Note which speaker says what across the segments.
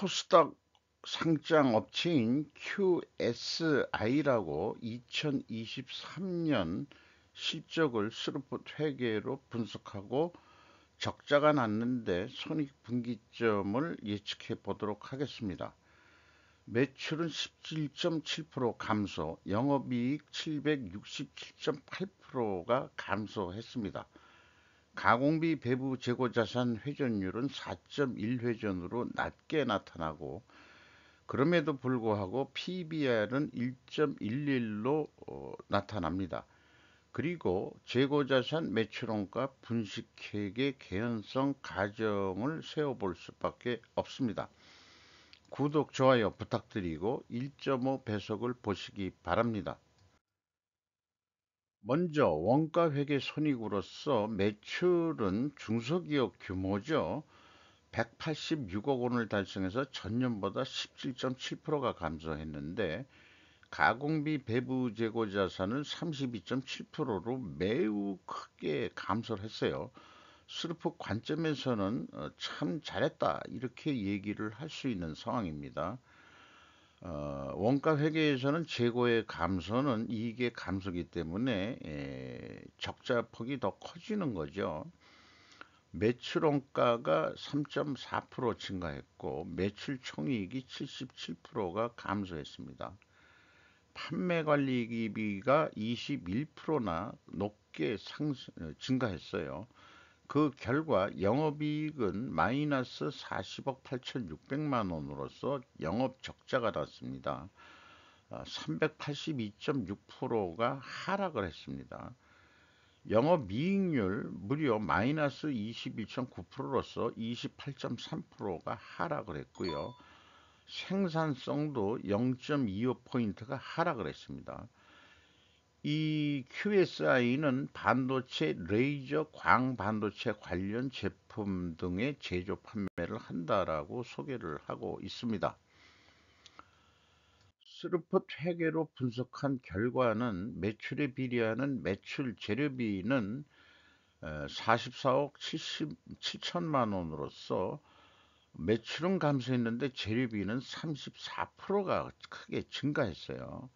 Speaker 1: 코스닥 상장 업체인 QSI라고 2023년 실적을 스루풋 회계로 분석하고 적자가 났는데 손익분기점을 예측해 보도록 하겠습니다. 매출은 17.7% 감소, 영업이익 767.8%가 감소했습니다. 가공비 배부 재고자산 회전율은 4.1회전으로 낮게 나타나고 그럼에도 불구하고 PBR은 1.11로 나타납니다. 그리고 재고자산 매출원가 분식회계 개연성 가정을 세워볼 수밖에 없습니다. 구독, 좋아요 부탁드리고 1.5 배속을 보시기 바랍니다. 먼저 원가회계 손익으로서 매출은 중소기업 규모죠. 186억 원을 달성해서 전년보다 17.7%가 감소했는데 가공비 배부 재고 자산은 32.7%로 매우 크게 감소를 했어요. 스루프 관점에서는 참 잘했다 이렇게 얘기를 할 수 있는 상황입니다. 원가 회계에서는 재고의 감소는 이익의 감소이기 때문에 적자 폭이 더 커지는 거죠. 매출 원가가 3.4% 증가했고 매출 총이익이 77%가 감소했습니다. 판매 관리비가 21%나 높게 증가했어요. 그 결과 영업이익은 마이너스 40억 8,600만 원으로서 영업 적자가 났습니다. 382.6%가 하락을 했습니다. 영업이익률 무려 마이너스 21.9%로서 28.3%가 하락을 했고요. 생산성도 0.25포인트가 하락을 했습니다. 이 QSI는 반도체, 레이저, 광반도체 관련 제품 등의 제조 판매를 한다라고 소개를 하고 있습니다. 스루풋 회계로 분석한 결과는 매출에 비례하는 매출 재료비는 44억 7천만 원으로서 매출은 감소했는데 재료비는 34%가 크게 증가했어요.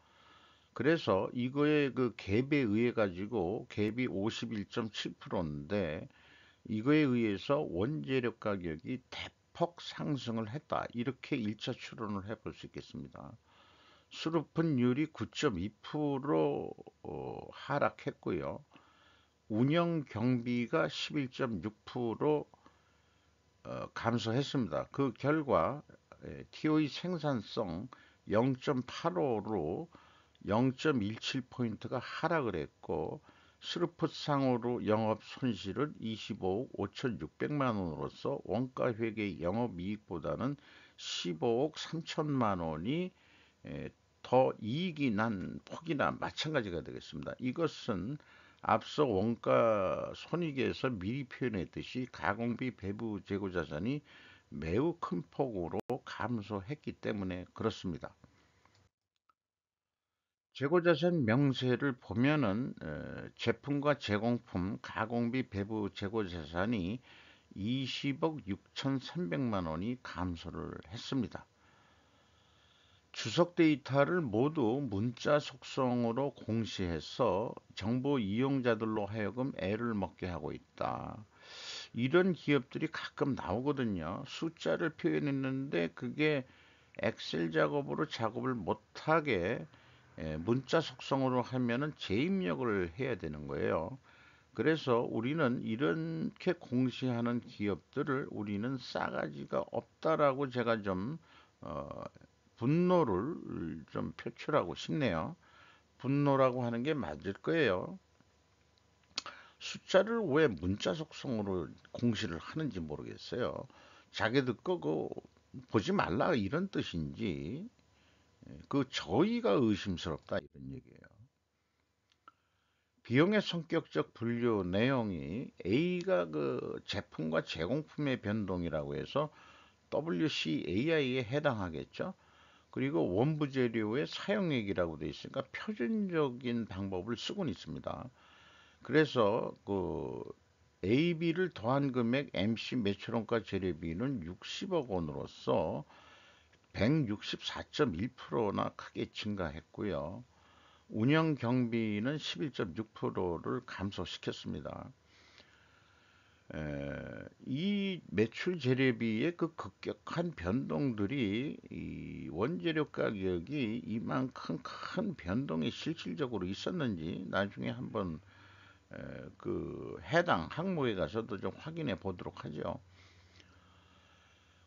Speaker 1: 그래서 이거에 그 갭에 의해 가지고 갭이 51.7%인데 이거에 의해서 원재료 가격이 대폭 상승을 했다. 이렇게 1차 추론을 해볼 수 있겠습니다. 수루분율이 9.2% 하락했고요. 운영 경비가 11.6% 감소했습니다. 그 결과 TOE 생산성 0.85로 0.17포인트가 하락을 했고 스루풋상으로 영업 손실은 25억 5,600만 원으로서 원가회계 영업이익보다는 15억 3천만 원이 더 이익이 난 폭이나 마찬가지가 되겠습니다. 이것은 앞서 원가 손익에서 미리 표현했듯이 가공비 배부 재고 자산이 매우 큰 폭으로 감소했기 때문에 그렇습니다. 재고자산 명세를 보면은 제품과 제공품 가공비 배부 재고자산이 20억 6,300만 원이 감소를 했습니다. 주석 데이터를 모두 문자 속성으로 공시해서 정보 이용자들로 하여금 애를 먹게 하고 있다. 이런 기업들이 가끔 나오거든요. 숫자를 표현했는데 그게 엑셀 작업으로 작업을 못하게 문자 속성으로 하면은 재입력을 해야 되는 거예요. 그래서 우리는 이렇게 공시하는 기업들을 우리는 싸가지가 없다라고 제가 좀 어, 분노를 좀 표출하고 싶네요. 분노라고 하는 게 맞을 거예요. 숫자를 왜 문자 속성으로 공시를 하는지 모르겠어요. 자기들 거고 보지 말라 이런 뜻인지 그 저희가 의심스럽다 이런 얘기예요. 비용의 성격적 분류 내용이 A가 그 제품과 제공품의 변동이라고 해서 WCAI에 해당하겠죠. 그리고 원부 재료의 사용액이라고 되어 있으니까 표준적인 방법을 쓰고는 있습니다. 그래서 그 AB를 더한 금액 MC 매출원가 재료비는 60억 원으로서 164.1%나 크게 증가했고요. 운영 경비는 11.6%를 감소시켰습니다. 이 매출 재료비의 그 급격한 변동들이 이 원재료 가격이 이만큼 큰 변동이 실질적으로 있었는지 나중에 한번 그 해당 항목에 가서도 좀 확인해 보도록 하죠.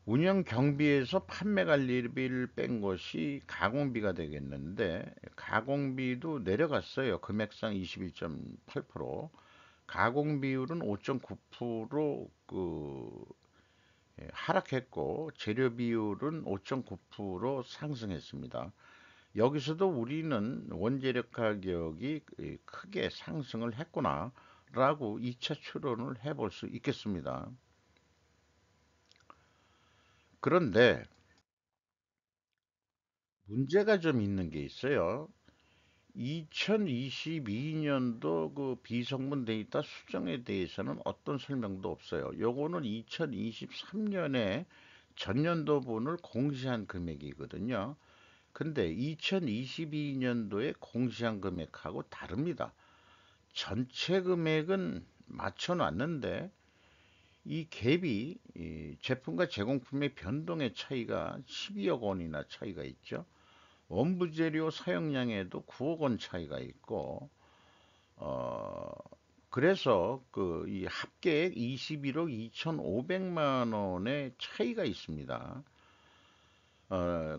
Speaker 1: 운영 경비에서 판매 관리비를 뺀 것이 가공비가 되겠는데 가공비도 내려갔어요. 금액상 21.8%, 가공 비율은 5.9% 하락했고 재료 비율은 5.9% 상승했습니다. 여기서도 우리는 원재료 가격이 크게 상승을 했구나라고 2차 추론을 해볼 수 있겠습니다. 그런데 문제가 좀 있는 게 있어요. 2022년도 그 비성분 데이터 수정에 대해서는 어떤 설명도 없어요. 요거는 2023년에 전년도분을 공시한 금액이거든요. 근데 2022년도에 공시한 금액하고 다릅니다. 전체 금액은 맞춰 놨는데 이 갭이 이 제품과 제공품의 변동의 차이가 12억 원이나 차이가 있죠. 원부 재료 사용량에도 9억 원 차이가 있고, 어, 그래서 그 이 합계액 21억 2,500만 원의 차이가 있습니다.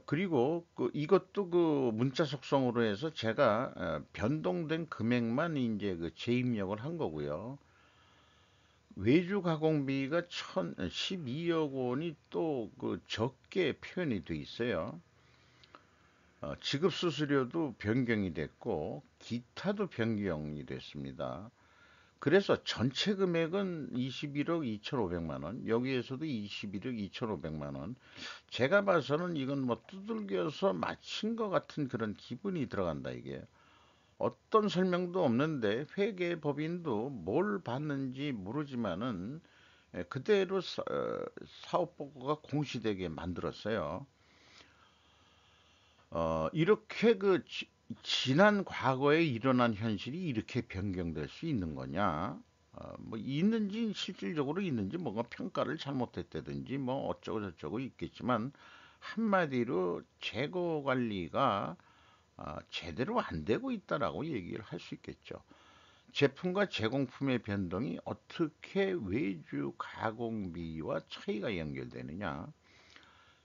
Speaker 1: 그리고 그 이것도 그 문자 속성으로 해서 제가 변동된 금액만 이제 그 재입력을 한 거고요. 외주 가공비가 1,012억 원이 또 그 적게 표현이 돼 있어요. 지급 수수료도 변경이 됐고 기타도 변경이 됐습니다. 그래서 전체 금액은 21억 2,500만 원, 여기에서도 21억 2,500만 원. 제가 봐서는 이건 뭐 두들겨서 맞힌 것 같은 그런 기분이 들어간다 이게. 어떤 설명도 없는데 회계법인도 뭘 봤는지 모르지만은 그대로 사업 보고가 공시되게 만들었어요. 이렇게 그 지난 과거에 일어난 현실이 이렇게 변경될 수 있는 거냐? 뭐 있는지 실질적으로 있는지 뭔가 평가를 잘못했다든지 뭐 어쩌고 저쩌고 있겠지만 한마디로 재고 관리가 제대로 안 되고 있다라고 얘기를 할 수 있겠죠. 제품과 제공품의 변동이 어떻게 외주 가공비와 차이가 연결되느냐?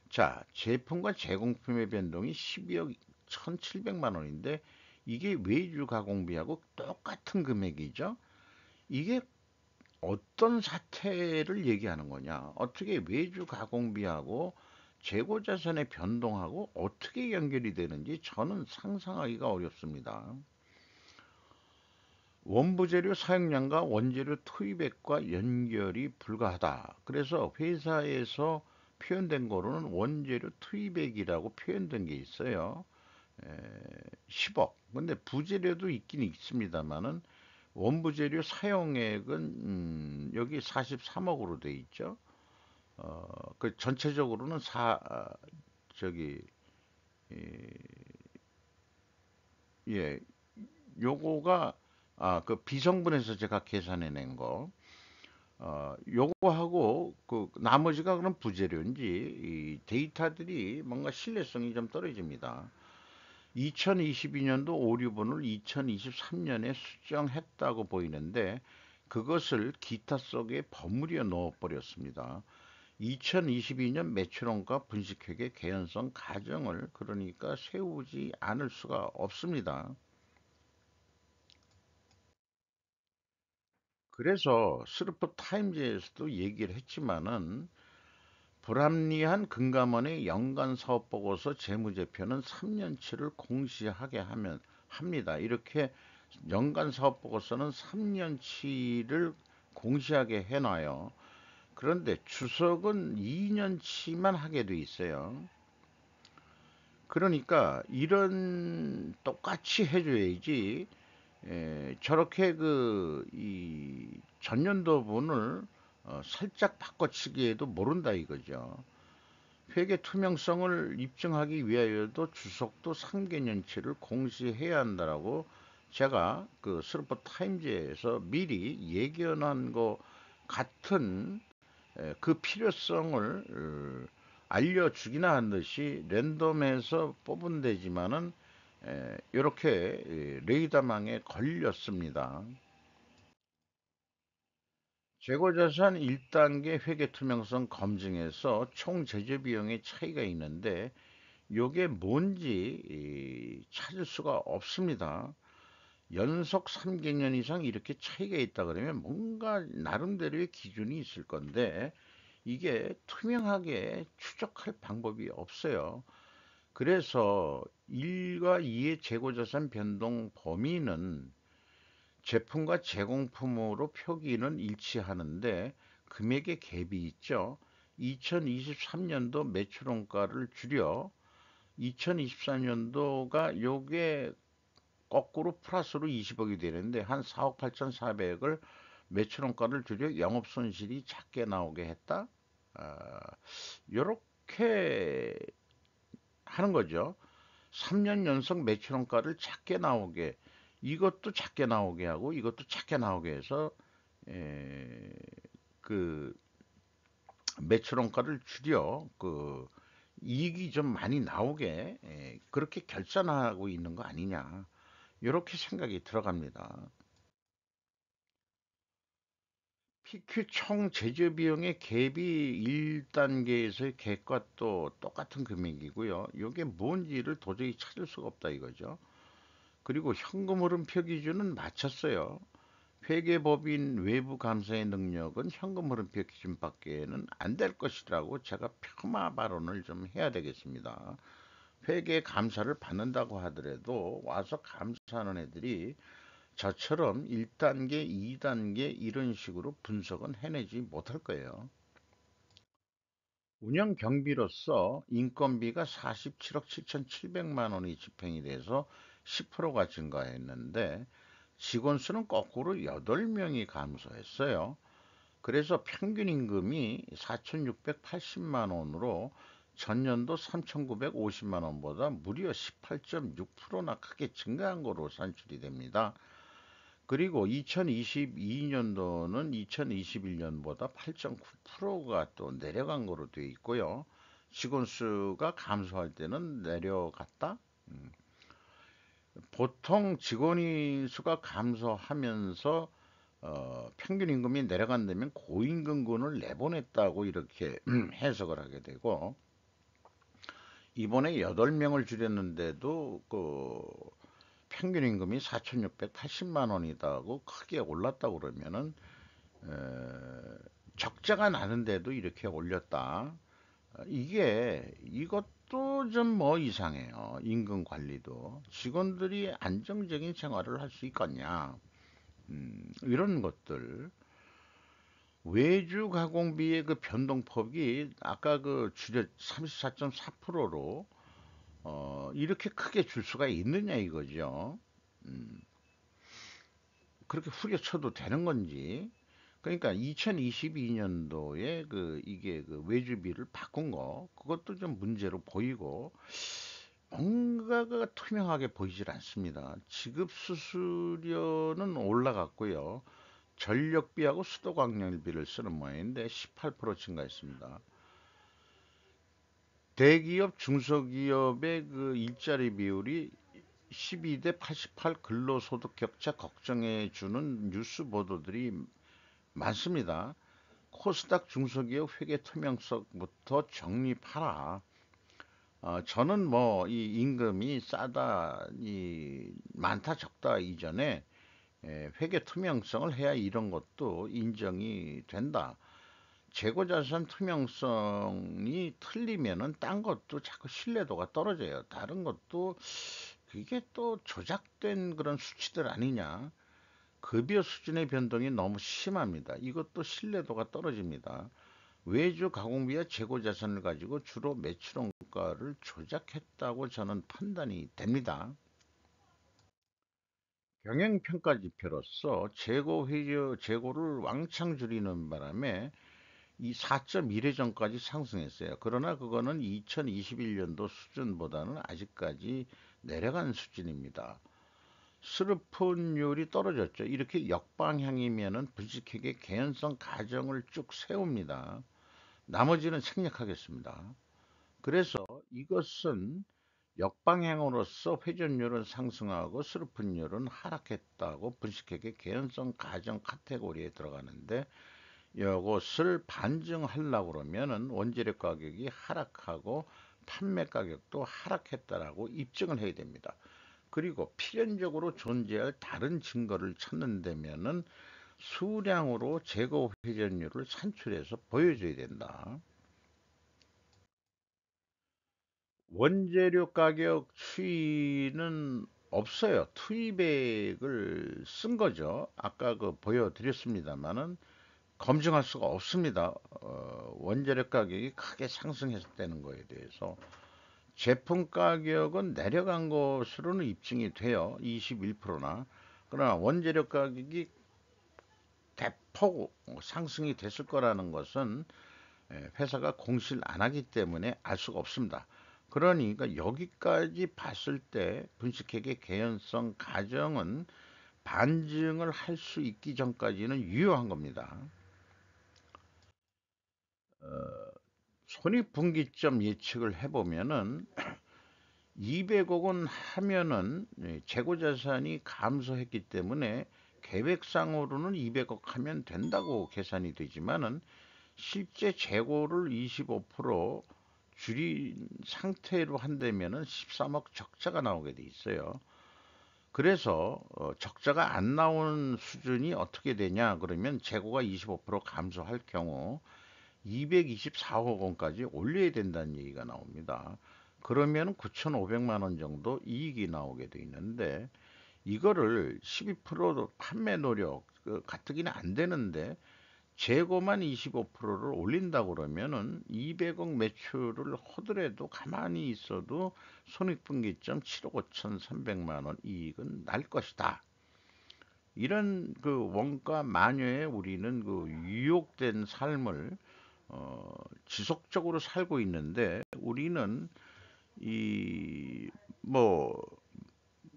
Speaker 1: 자, 제품과 제공품의 변동이 12억 1,700만 원인데 이게 외주 가공비하고 똑같은 금액이죠. 이게 어떤 사태를 얘기하는 거냐? 어떻게 외주 가공비하고 재고 자산의 변동하고 어떻게 연결이 되는지 저는 상상하기가 어렵습니다. 원부 재료 사용량과 원재료 투입액과 연결이 불가하다. 그래서 회사에서 표현된 거로는 원재료 투입액이라고 표현된 게 있어요. 10억. 근데 부재료도 있긴 있습니다만은 원부 재료 사용액은 여기 43억으로 돼 있죠. 그 전체적으로는 저기 예, 요거가 그 비성분에서 제가 계산해낸 거. 요거하고 그 나머지가 그럼 부재료인지 이 데이터들이 뭔가 신뢰성이 좀 떨어집니다. 2022년도 오류분을 2023년에 수정했다고 보이는데 그것을 기타 속에 버무려 넣어 버렸습니다. 2022년 매출원가 분식회계 개연성 가정을 그러니까 세우지 않을 수가 없습니다. 그래서 스루프 타임즈에서도 얘기를 했지만은 불합리한 금감원의 연간 사업 보고서 재무제표는 3년치를 공시하게 하면 합니다. 이렇게 연간 사업 보고서는 3년치를 공시하게 해놔요. 그런데 주석은 2년치만 하게 돼 있어요. 그러니까 이런 똑같이 해줘야지 저렇게 그 이 전년도분을 살짝 바꿔치기해도 모른다 이거죠. 회계 투명성을 입증하기 위하여도 주석도 3개년치를 공시해야 한다라고 제가 그 스루퍼 타임즈에서 미리 예견한 것 같은 그 필요성을 알려주기나 한 듯이 랜덤에서 뽑은 데지만은 이렇게 레이더망에 걸렸습니다. 재고자산 1단계 회계 투명성 검증에서 총 제재 비용의 차이가 있는데 요게 뭔지 찾을 수가 없습니다. 연속 3개년 이상 이렇게 차이가 있다 그러면 뭔가 나름대로의 기준이 있을 건데 이게 투명하게 추적할 방법이 없어요. 그래서 1과 2의 재고자산 변동 범위는 제품과 제공품으로 표기는 일치하는데 금액의 갭이 있죠. 2023년도 매출원가를 줄여 2024년도가 요게 거꾸로 플러스로 20억이 되는데 한 4억 8,400을 매출원가를 줄여 영업손실이 작게 나오게 했다. 아, 요렇게 하는 거죠. 3년 연속 매출원가를 작게 나오게 이것도 작게 나오게 하고 이것도 작게 나오게 해서 에, 그 매출원가를 줄여 그 이익이 좀 많이 나오게 그렇게 결산하고 있는 거 아니냐 이렇게 생각이 들어갑니다. PQ 총 제조 비용의 갭이 1단계에서의 갭과 또 똑같은 금액이고요. 이게 뭔지를 도저히 찾을 수가 없다 이거죠. 그리고 현금 흐름표 기준은 맞췄어요. 회계법인 외부 감사의 능력은 현금 흐름표 기준밖에는 안 될 것이라고 제가 폄하 발언을 좀 해야 되겠습니다. 회계 감사를 받는다고 하더라도 와서 감사하는 애들이 저처럼 1단계, 2단계 이런 식으로 분석은 해내지 못할 거예요. 운영 경비로서 인건비가 47억 7,700만 원이 집행이 돼서 10%가 증가했는데 직원 수는 거꾸로 8명이 감소했어요. 그래서 평균 임금이 4,680만 원으로 전년도 3,950만 원보다 무려 18.6%나 크게 증가한 거로 산출이 됩니다. 그리고 2022년도는 2021년보다 8.9%가 또 내려간 거로 되어 있고요. 직원 수가 감소할 때는 내려갔다. 보통 직원이 수가 감소하면서 평균 임금이 내려간다면 고임금군을 내보냈다고 이렇게 해석을 하게 되고 이번에 8명을 줄였는데도 그 평균 임금이 4,680만 원이다고 크게 올랐다고 그러면은 에, 적자가 나는데도 이렇게 올렸다. 이게 이것도 좀 뭐 이상해요. 임금 관리도 직원들이 안정적인 생활을 할 수 있겠냐. 이런 것들 외주 가공비의 그 변동폭이 아까 그 줄여 34.4%로 이렇게 크게 줄 수가 있느냐 이거죠. 음, 그렇게 후려쳐도 되는 건지. 그러니까 2022년도에 그 이게 그 외주비를 바꾼 거 그것도 좀 문제로 보이고 뭔가가 투명하게 보이질 않습니다. 지급 수수료는 올라갔고요. 전력비하고 수도관열비를 쓰는 모양인데 18% 증가했습니다. 대기업, 중소기업의 그 일자리 비율이 12대 88 근로소득 격차 걱정해 주는 뉴스 보도들이 많습니다. 코스닥 중소기업 회계 투명성부터 정립하라. 저는 뭐 이 임금이 싸다, 이 많다 적다 이전에 회계 투명성을 해야 이런 것도 인정이 된다. 재고자산 투명성이 틀리면은 딴 것도 자꾸 신뢰도가 떨어져요. 다른 것도 그게 또 조작된 그런 수치들 아니냐. 급여 수준의 변동이 너무 심합니다. 이것도 신뢰도가 떨어집니다. 외주 가공비와 재고자산을 가지고 주로 매출원가를 조작했다고 저는 판단이 됩니다. 경영평가 지표로서 재고를 왕창 줄이는 바람에 이 4.1회 전까지 상승했어요. 그러나 그거는 2021년도 수준보다는 아직까지 내려간 수준입니다. 스르폰율이 떨어졌죠. 이렇게 역방향이면은 분식회계 개연성 가정을 쭉 세웁니다. 나머지는 생략하겠습니다. 그래서 이것은 역방향으로서 회전율은 상승하고 스르폰율은 하락했다고 분식회계 개연성 가정 카테고리에 들어가는데, 이것을 반증하려고 그러면은 원재료 가격이 하락하고 판매 가격도 하락했다라고 입증을 해야 됩니다. 그리고 필연적으로 존재할 다른 증거를 찾는다면은 수량으로 재고 회전율을 산출해서 보여줘야 된다. 원재료 가격 추이는 없어요. 투입액을 쓴 거죠. 아까 그 보여드렸습니다만은 검증할 수가 없습니다. 원재료 가격이 크게 상승했다는 거에 대해서. 제품 가격은 내려간 것으로는 입증이 돼요. 21%나. 그러나 원재료 가격이 대폭 상승이 됐을 거라는 것은 회사가 공시를 안 하기 때문에 알 수가 없습니다. 그러니까 여기까지 봤을 때 분식회계 개연성 가정은 반증을 할 수 있기 전까지는 유효한 겁니다. 손익분기점 예측을 해보면은 200억 원 하면은 재고자산이 감소했기 때문에 계획상으로는 200억 하면 된다고 계산이 되지만은 실제 재고를 25% 줄인 상태로 한다면은 13억 적자가 나오게 돼 있어요. 그래서 적자가 안 나오는 수준이 어떻게 되냐 그러면 재고가 25% 감소할 경우 224억 원까지 올려야 된다는 얘기가 나옵니다. 그러면 9,500만 원 정도 이익이 나오게 돼 있는데, 이거를 12% 판매 노력 가뜩이나 안 되는데 재고만 25%를 올린다고 그러면은 200억 매출을 하더라도 가만히 있어도 손익분기점 7억 5,300만 원 이익은 날 것이다. 이런 그 원가 마녀에 우리는 그 유혹된 삶을 지속적으로 살고 있는데, 우리는 이 뭐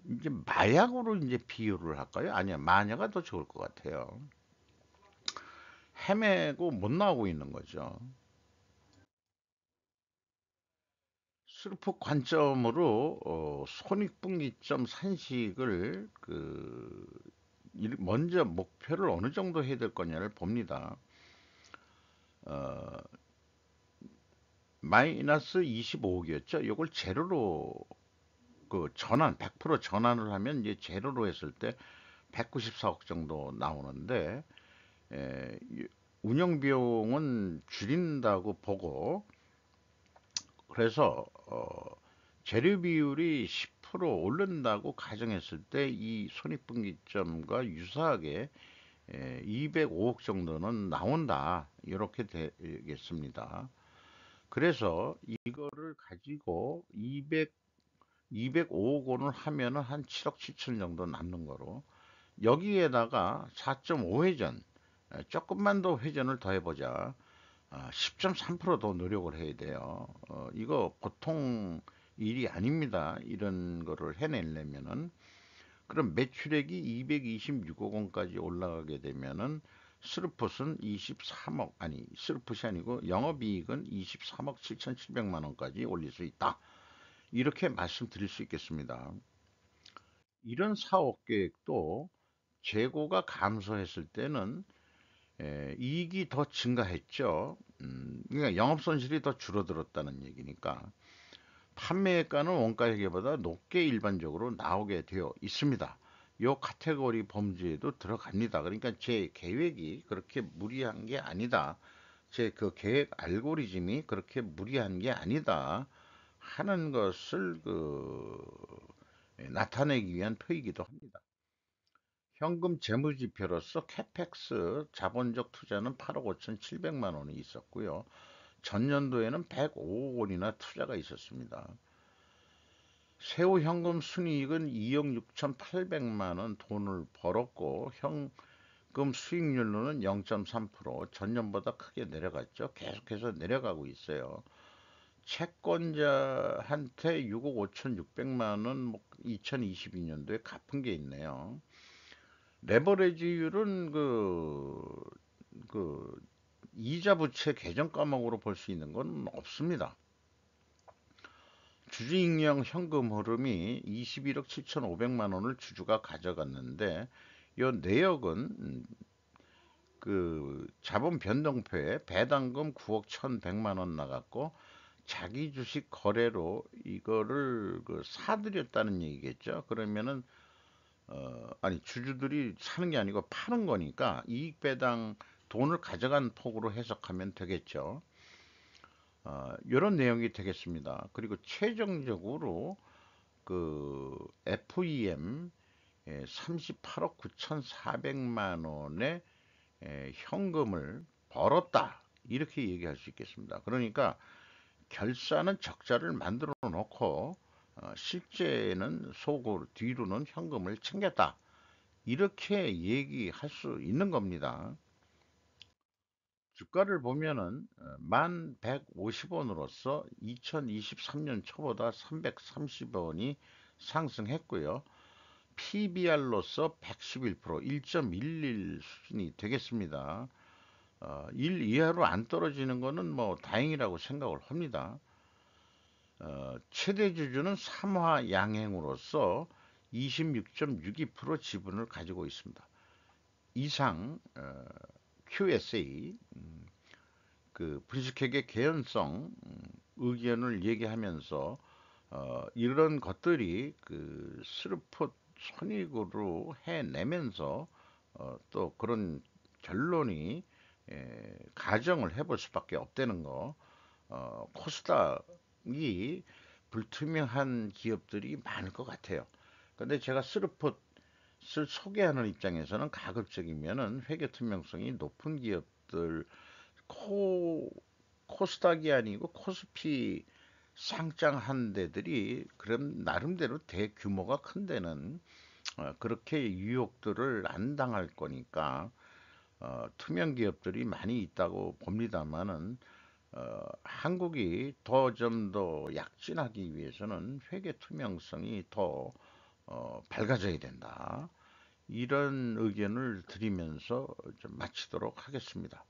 Speaker 1: 이제 마약으로 이제 비유를 할까요? 아니야, 마녀가 더 좋을 것 같아요. 헤매고 못 나오고 있는 거죠. 슬프 관점으로 손익분기점 산식을 먼저 목표를 어느 정도 해야 될 거냐를 봅니다. 어, 마이너스 25억이었죠. 이걸 제로로 그 전환 100% 전환을 하면 이제 제로로 했을 때 194억 정도 나오는데, 에, 운영 비용은 줄인다고 보고, 그래서 재료 비율이 10% 오른다고 가정했을 때 이 손익분기점과 유사하게 205억 정도는 나온다. 이렇게 되겠습니다. 그래서 이거를 가지고 205억 원을 하면은 한 7억 7천 정도 남는 거로, 여기에다가 4.5회전, 조금만 더 회전을 더 해보자. 10.3%더 노력을 해야 돼요. 이거 보통 일이 아닙니다. 이런 거를 해내려면은. 그럼 매출액이 226억 원까지 올라가게 되면은 스루풋은 23억, 아니, 스루풋이 아니고 영업이익은 23억 7,700만 원까지 올릴 수 있다. 이렇게 말씀드릴 수 있겠습니다. 이런 사업 계획도 재고가 감소했을 때는 이익이 더 증가했죠. 그러니까 영업 손실이 더 줄어들었다는 얘기니까 판매가는 원가회계보다 높게 일반적으로 나오게 되어 있습니다. 요 카테고리 범주에도 들어갑니다. 그러니까 제 계획이 그렇게 무리한 게 아니다. 제 그 계획 알고리즘이 그렇게 무리한 게 아니다 하는 것을 나타내기 위한 표이기도 합니다. 현금 재무지표로서 캐펙스 자본적 투자는 8억 5,700만 원이 있었고요. 전년도에는 105억 원이나 투자가 있었습니다. 세후 현금 순이익은 2억 6,800만 원 돈을 벌었고, 그럼 수익률로는 0.3%, 전년보다 크게 내려갔죠. 계속해서 내려가고 있어요. 채권자한테 6억 5,600만 원 2022년도에 갚은 게 있네요. 레버리지율은 그 이자 부채 계정 까먹으로 볼 수 있는 건 없습니다. 주주익령 현금 흐름이 21억 7,500만 원을 주주가 가져갔는데 이 내역은 그 자본 변동표에 배당금 9억 1,100만 원 나갔고 자기 주식 거래로 이거를 사들였다는 얘기겠죠. 그러면은 아니 주주들이 사는 게 아니고 파는 거니까 이익 배당 돈을 가져간 폭으로 해석하면 되겠죠. 이런 내용이 되겠습니다. 그리고 최종적으로 그 FEM 38억 9,400만 원의 현금을 벌었다. 이렇게 얘기할 수 있겠습니다. 그러니까 결산은 적자를 만들어 놓고 실제는 속으로 뒤로는 현금을 챙겼다. 이렇게 얘기할 수 있는 겁니다. 주가를 보면은 1150원으로서 2023년 초보다 330원이 상승했고요. PBR로서 111%, 1.11 수준이 되겠습니다. 1 이하로 안 떨어지는 거는 뭐 다행이라고 생각을 합니다. 최대 주주는 삼화 양행으로서 26.62% 지분을 가지고 있습니다. 이상 QSA 그 분식회계 개연성 의견을 얘기하면서 이런 것들이 그 스루폿 손익으로 해내면서 또 그런 결론이 가정을 해볼 수밖에 없다는 거. 코스닥이 불투명한 기업들이 많을 것 같아요. 근데 제가 스루폿을 소개하는 입장에서는 가급적이면은 회계 투명성이 높은 기업들 코스닥이 아니고 코스피 상장한 데들이 그럼 나름대로 대규모가 큰 데는 그렇게 유혹들을 안 당할 거니까 투명 기업들이 많이 있다고 봅니다만은 한국이 더 좀 더 약진하기 위해서는 회계 투명성이 더 밝아져야 된다. 이런 의견을 드리면서 좀 마치도록 하겠습니다.